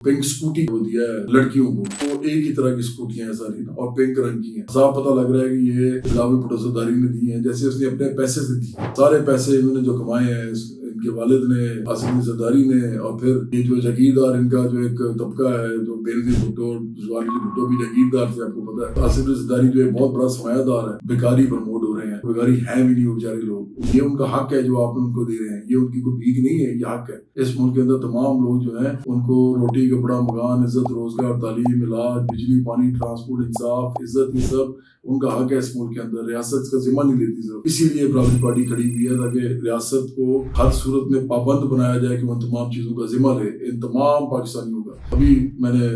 Pink scooty को दिया है लड़कियों को, तो एक ही तरह की स्कूटियां हैं सारी ना, और पिंक रंग की हैं। साफ पता लग रहा है कि ये बिलावल भुट्टो ज़रदारी ने दी हैं, जैसे उसने अपने पैसे से दी। सारे पैसे इन्होंने जो कमाए हैं इनके वालिद ने, आसिफ ज़रदारी ने, और फिर ये जो जागीरदार इनका जो एक तबका है, जो बेनज़ीर भुट्टो, जुल्फ़ी भुट्टो भी जागीरदार थे, आपको पता है। आसिफ ज़रदारी जो एक बहुत बड़ा सरमायादार है, बेकारी प्रमोट हो रहे हैं, बेकारी है भी नहीं वो बेचारे लोग। ये उनका हक है जो आप उनको दे रहे हैं, ये उनकी कोई भीख नहीं है, ये हक है। इस मुल्क के अंदर तमाम लोग जो है उनको रोटी कपड़ा मकान इज्जत रोजगार तालीम इलाज बिजली पानी ट्रांसपोर्ट इंसाफ इज्जत ये सब उनका हक है इस मुल्क के अंदर। रियासत का जिम्मा नहीं लेती जरूर, इसीलिए बराबरी पार्टी खड़ी हुई है ताकि रियासत को हर सूरत में पाबंद बनाया जाए कि वो तमाम चीजों का जिम्मा ले इन तमाम पाकिस्तानियों का। अभी मैंने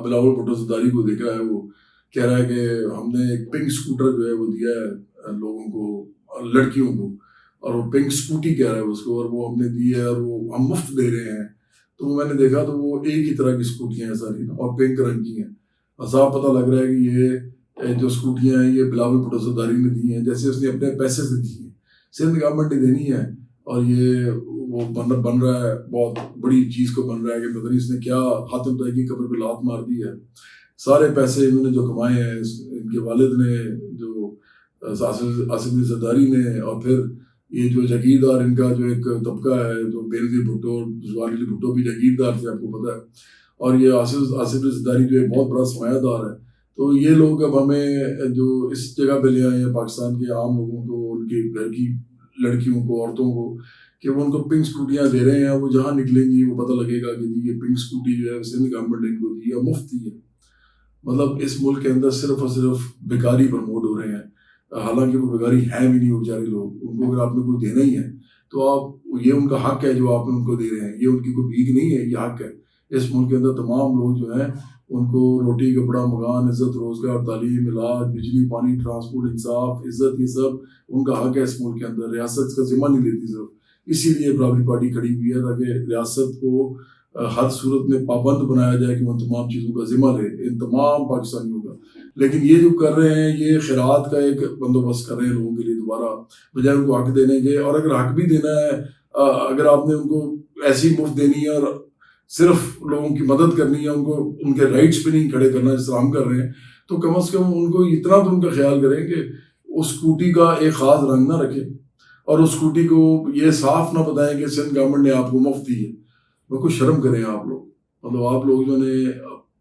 बिलावल भुट्टो ज़रदारी को देखा है, वो कह रहा है कि हमने एक पिंक स्कूटर जो है वो दिया है लोगों को, लड़कियों को, और वो पिंक स्कूटी कह रहा है उसको, और वो हमने दी है और वो हम मुफ्त दे रहे हैं। तो मैंने देखा तो वो एक ही तरह की स्कूटियां हैं सारी ना, और पिंक रंग की हैं। साफ पता लग रहा है कि ये जो स्कूटियां हैं ये बिलावल भुट्टो ज़रदारी ने दी हैं, जैसे उसने अपने पैसे से दी हैं। सिंध गवर्नमेंट ने देनी है, और ये वो बन रहा है, बहुत बड़ी चीज़ को बन रहा है कि पता नहीं इसने क्या हाथम तय की कब्र पे लात मार दी है। सारे पैसे इन्होंने जो कमाए हैं इनके वालिद ने, जो आसिफ ज़रदारी ने, और फिर ये जो जागीरदार इनका जो एक तबका है, जो बेनज़ीर भुट्टो, जुल्फ़ी भुट्टो भी जागीरदार थे, आपको पता है। और ये आसिफ ज़रदारी जो एक बहुत बड़ा सरमायादार है। तो ये लोग अब हमें जो इस जगह पे ले आए हैं पाकिस्तान के आम लोगों को, उनके घर की लड़कियों को, औरतों को, कि वो उनको पिंक स्कूटियाँ दे रहे हैं। वो जहाँ निकलेंगी वो पता लगेगा कि ये पिंक स्कूटी जो है सिंध गवर्नमेंट ने इनको दी है, मुफ्त दी है। मतलब इस मुल्क के अंदर सिर्फ और सिर्फ बेकारी प्रमोट हो रहे हैं, हालांकि वो बेकारी है भी नहीं वो बेचारे लोग। उनको अगर आपने कोई देना ही है तो आप, ये उनका हक है जो आप उनको दे रहे हैं, ये उनकी कोई भीख नहीं है, ये हक है। इस मुल्क के अंदर तमाम लोग जो हैं उनको रोटी कपड़ा मकान इज्जत रोजगार तालीम इलाज बिजली पानी ट्रांसपोर्ट इंसाफ इज्जत ये सब उनका हक है इस मुल्क के अंदर। रियासत का जिम्मा नहीं लेती जरूर, इसीलिए बराबरी पार्टी खड़ी हुई है ताकि रियासत को हर सूरत में पाबंद बनाया जाए कि वो तमाम चीज़ों का जिम्मा ले इन तमाम पाकिस्तानियों का। लेकिन ये जो कर रहे हैं ये खैरात का एक बंदोबस्त कर रहे हैं लोगों के लिए दोबारा, बजाय उनको हक देने के। और अगर हक भी देना है, अगर आपने उनको ऐसी मुफ्त देनी है और सिर्फ लोगों की मदद करनी है, उनको उनके राइट्स पे नहीं खड़े करना जिस तरह हम कर रहे हैं, तो कम से कम उनको इतना तो उनका ख्याल करें कि उस स्कूटी का एक ख़ास रंग ना रखें, और उस स्कूटी को ये साफ ना बताएं कि सिंध गवर्नमेंट ने आपको मुफ्त दी है। वो कुछ शर्म करें आप लोग। मतलब आप लोग जो ने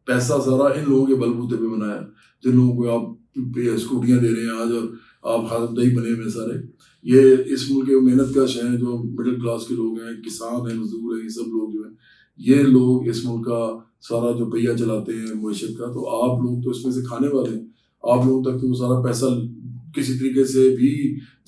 पैसा सारा इन लोगों के बलबूते पे बनाया, जिन लोगों को आप स्कूटियाँ दे रहे हैं आज, और आप खादमदही बने हुए सारे। ये इस मुल्क के मेहनत कश हैं, जो मिडिल क्लास के लोग हैं, किसान हैं, मजदूर हैं, ये सब लोग जो हैं, ये लोग इस मुल्क का सारा जो पहिया चलाते हैं मुआशरत का। तो आप लोग तो इसमें से खाने वाले हैं। आप लोगों तक तो वो सारा पैसा किसी तरीके से भी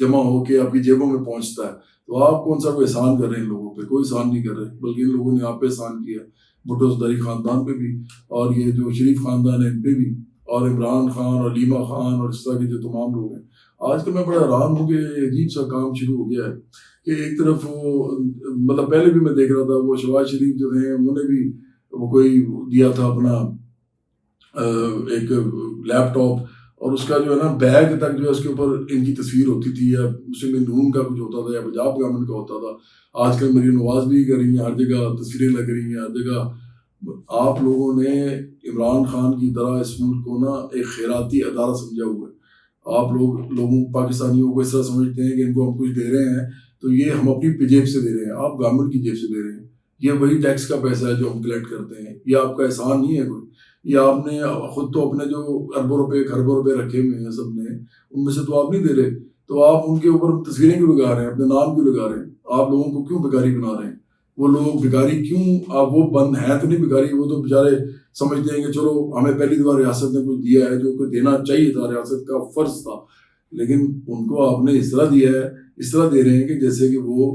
जमा होके आपकी जेबों में पहुंचता है। तो आप कौन सा कोई एहसान कर रहे हैं इन लोगों पे? कोई एहसान नहीं कर रहे, बल्कि इन लोगों ने आप पे एहसान किया, भुट्टो ज़रदारी खानदान पे भी, और ये जो शरीफ खानदान है इन पे भी, और इमरान खान और लीमा खान और इस तरह के जो तमाम लोग हैं। आजकल मैं बड़ा हैरान हूँ कि अजीब सा काम शुरू हो गया है कि एक तरफ वो, मतलब पहले भी मैं देख रहा था, वो शहबाज शरीफ जो हैं उन्होंने भी वो कोई दिया था अपना एक लैपटॉप, और उसका जो है ना बैग तक जो है उसके ऊपर इनकी तस्वीर होती थी, या मुस्लिम नून का कुछ होता था, या पंजाब गवर्नमेंट का होता था। आजकल मरीम नवाज भी कर रही हैं, हर जगह तस्वीरें लग रही हैं, हर जगह। आप लोगों ने इमरान खान की तरह इस मुल्क को ना एक खैराती अदारा समझा हुआ है। आप लोगों पाकिस्तानियों को इस तरह समझते हैं कि इनको हम कुछ दे रहे हैं तो ये हम अपनी जेब से दे रहे हैं, आप गवर्नमेंट की जेब से दे रहे हैं। ये वही टैक्स का पैसा है जो हम कलेक्ट करते हैं, ये आपका एहसान नहीं है कोई। ये आपने खुद तो अपने जो अरबों रुपए खरबों रुपए रखे हुए हैं सबने, उनमें से तो आप नहीं दे रहे, तो आप उनके ऊपर तस्वीरें क्यों लगा रहे हैं, अपने नाम क्यों लगा रहे हैं? आप लोगों को क्यों भिखारी बना रहे हैं? वो लोग भिखारी क्यों? आप वो बंद है तो नहीं भिखारी, वो तो बेचारे समझते हैं कि चलो हमें पहली दफा रियासत ने कुछ दिया है जो कुछ देना चाहिए था, रियासत का फर्ज था, लेकिन उनको आपने इस तरह दिया है, इस तरह दे रहे हैं कि जैसे कि वो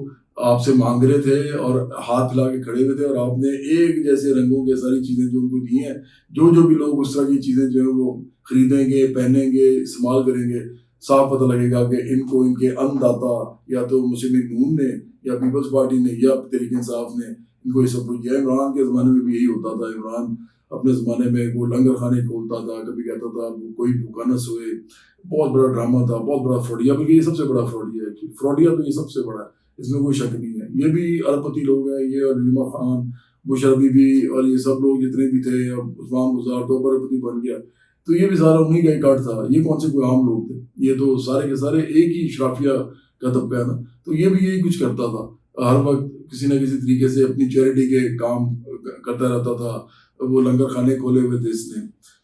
आपसे मांग रहे थे और हाथ हिला के खड़े हुए थे, और आपने एक जैसे रंगों के सारी चीज़ें जो उनको दी हैं, जो भी लोग उस तरह की चीज़ें जो है वो खरीदेंगे, पहनेंगे, इस्तेमाल करेंगे, साफ पता लगेगा कि इनको इनके अन्नदाता या तो मुस्लिम नून ने या पीपल्स पार्टी ने या तहरीक इंसाफ ने इनको ये सब किया। इमरान के ज़माने में भी यही होता था। इमरान अपने ज़माने में वो लंगर खाने खोलता था, कभी कहता था कोई भूखा न सोए, बहुत बड़ा ड्रामा था, बहुत बड़ा फ्रॉडिया, बल्कि ये सबसे बड़ा फ्रॉडिया है। फ्रॉडिया तो ये सबसे बड़ा है, इसमें कोई शक नहीं है। ये भी अरबपति लोग हैं, ये और लीमा खान बुशरा बीबी और ये सब लोग जितने भी थे, अब उस्मान गुजार तो अरबपति बन गया, तो ये भी सारा उन्हीं का ही काट था। ये कौन से कोई आम लोग थे, ये तो सारे के सारे एक ही शराफिया का तबका है ना। तो ये भी यही कुछ करता था, हर वक्त किसी न किसी तरीके से अपनी चैरिटी के काम करता रहता था। वो लंगर खाने खोले हुए थे इसने,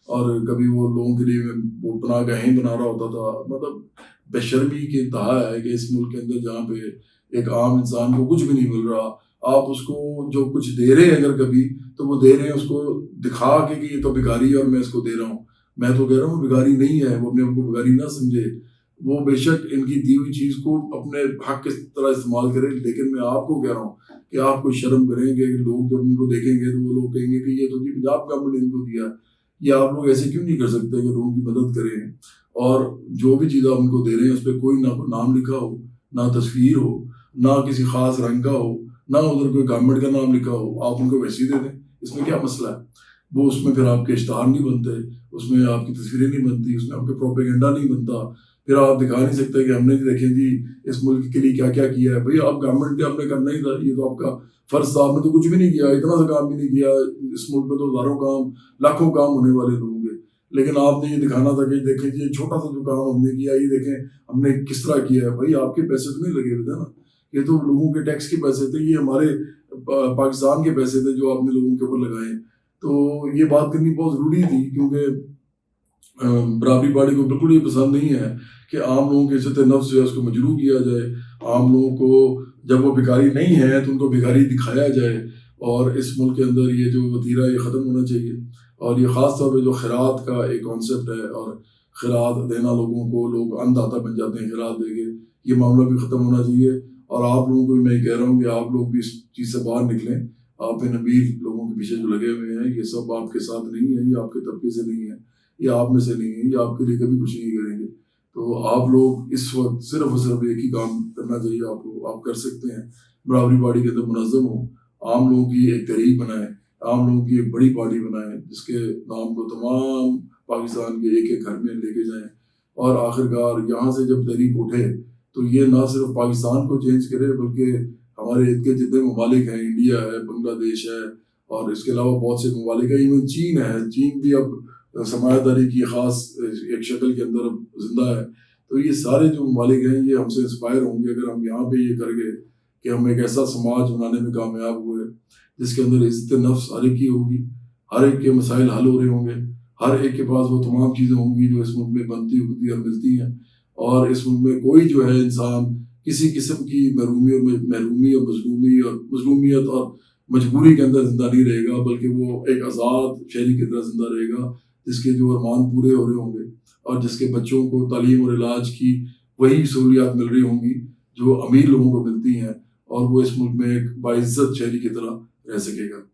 और कभी वो लोगों के लिए वो पनाह गाहें बना रहा होता था। मतलब बेशर्मी की इंतहा है कि इस मुल्क के अंदर जहाँ पे एक आम इंसान को कुछ भी नहीं मिल रहा, आप उसको जो कुछ दे रहे हैं अगर कभी, तो वो दे रहे हैं उसको दिखा के कि ये तो भिखारी है और मैं इसको दे रहा हूँ। मैं तो कह रहा हूँ भिखारी नहीं है, वो अपने आप को भिखारी ना समझे। वो बेशक इनकी दी हुई चीज़ को अपने हक की तरह इस्तेमाल करें, लेकिन मैं आपको कह रहा हूँ कि आप कोई शर्म करेंगे। लोग जब उनको देखेंगे तो वो लोग कहेंगे कि ये तो जी पंजाब गवर्नमेंट ने इनको दिया, ये आप लोग ऐसे क्यों नहीं कर सकते कि लोगों की मदद करें। और जो भी चीज़ आप उनको दे रहे हैं उस पर कोई ना नाम लिखा हो, ना तस्वीर हो, ना किसी ख़ास रंग का हो, ना उधर कोई गवर्नमेंट का नाम लिखा हो, आप उनको वैसे ही दे दें। इसमें क्या मसला है? वो उसमें फिर आपके इश्तहार नहीं बनते, उसमें आपकी तस्वीरें नहीं बनती, उसमें आपके प्रोपेगेंडा नहीं बनता। फिर आप दिखा नहीं सकते कि हमने देखें जी इस मुल्क के लिए क्या क्या किया है। भाई आप गवर्नमेंट के आपने करना ही था, ये तो आपका फर्ज था, आपने तो कुछ भी नहीं किया, इतना सा काम भी नहीं किया। इस मुल्क में तो हज़ारों काम, लाखों काम होने वाले लोग होंगे, लेकिन आपने ये दिखाना था कि देखें जी छोटा सा जो काम हमने किया, ये देखें हमने किस तरह किया है। भाई आपके पैसे तो नहीं लगे हुए थे ना, ये तो लोगों के टैक्स के पैसे थे, ये हमारे पाकिस्तान के पैसे थे जो आपने लोगों के ऊपर लगाए। तो ये बात करनी बहुत ज़रूरी थी, क्योंकि बराबरी पार्टी को बिल्कुल ये पसंद नहीं है कि आम लोगों की इज्जत नफ्स जो है उसको मजरूह किया जाए। आम लोगों को जब वो भिखारी नहीं है तो उनको भिखारी दिखाया जाए। और इस मुल्क के अंदर ये जो वतीरा ये ख़त्म होना चाहिए। और ये ख़ास तौर पे जो खैरात का एक कॉन्सेप्ट है, और खैरात देना लोगों को, लोग अन्नदाता बन जाते हैं खैरात देंगे, ये मामला भी ख़त्म होना चाहिए। और आप लोगों को भी मैं कह रहा हूँ कि आप लोग भी इस चीज़ से बाहर निकलें। आप इन अमीर लोगों के पीछे जो लगे हुए हैं, ये सब आपके साथ नहीं है, ये आपके तबके से नहीं है, ये आप में से नहीं है, ये आपके लिए कभी कुछ नहीं करेंगे। तो आप लोग इस वक्त सिर्फ और सिर्फ एक ही काम करना चाहिए आपको, आप कर सकते हैं। बराबरी पार्टी के अंदर मुनज़्ज़म हो, आम लोगों की एक तहरीक बनाएं, आम लोगों की एक बड़ी पार्टी बनाएं, जिसके नाम को तमाम पाकिस्तान के एक एक घर में लेके जाएं। और आखिरकार यहाँ से जब तहरीक उठे तो ये ना सिर्फ पाकिस्तान को चेंज करे, बल्कि हमारे इर्द गिर्द जितने ममालिक हैं, इंडिया है, बांग्लादेश है, और इसके अलावा बहुत से ममालिक हैं, इवन चीन है, चीन भी अब सरमायादारी की ख़ास एक शक्ल के अंदर अब जिंदा है। तो ये सारे जो ममालिक हैं ये हमसे इंस्पायर होंगे अगर हम यहाँ पे ये करेंगे कि हम एक ऐसा समाज बनाने में कामयाब हुए जिसके अंदर इज्जत नफ्स हर एक की होगी, हर एक के मसाइल हल हो रहे होंगे, हर एक के पास वो तमाम चीज़ें होंगी जो इस मुल्क में बनती उगती और मिलती हैं। और इस मुल्क में कोई जो है इंसान किसी किस्म की महरूमी और मजलूमियत और मजबूरी के अंदर जिंदा नहीं रहेगा, बल्कि वो एक आज़ाद शहरी की तरह जिंदा रहेगा, जिसके जो अरमान पूरे हो रहे होंगे और जिसके बच्चों को तालीम और इलाज की वही सहूलियात मिल रही होंगी जो अमीर लोगों को मिलती हैं, और वो इस मुल्क में एक बाइज्जत शहरी की तरह रह सकेगा।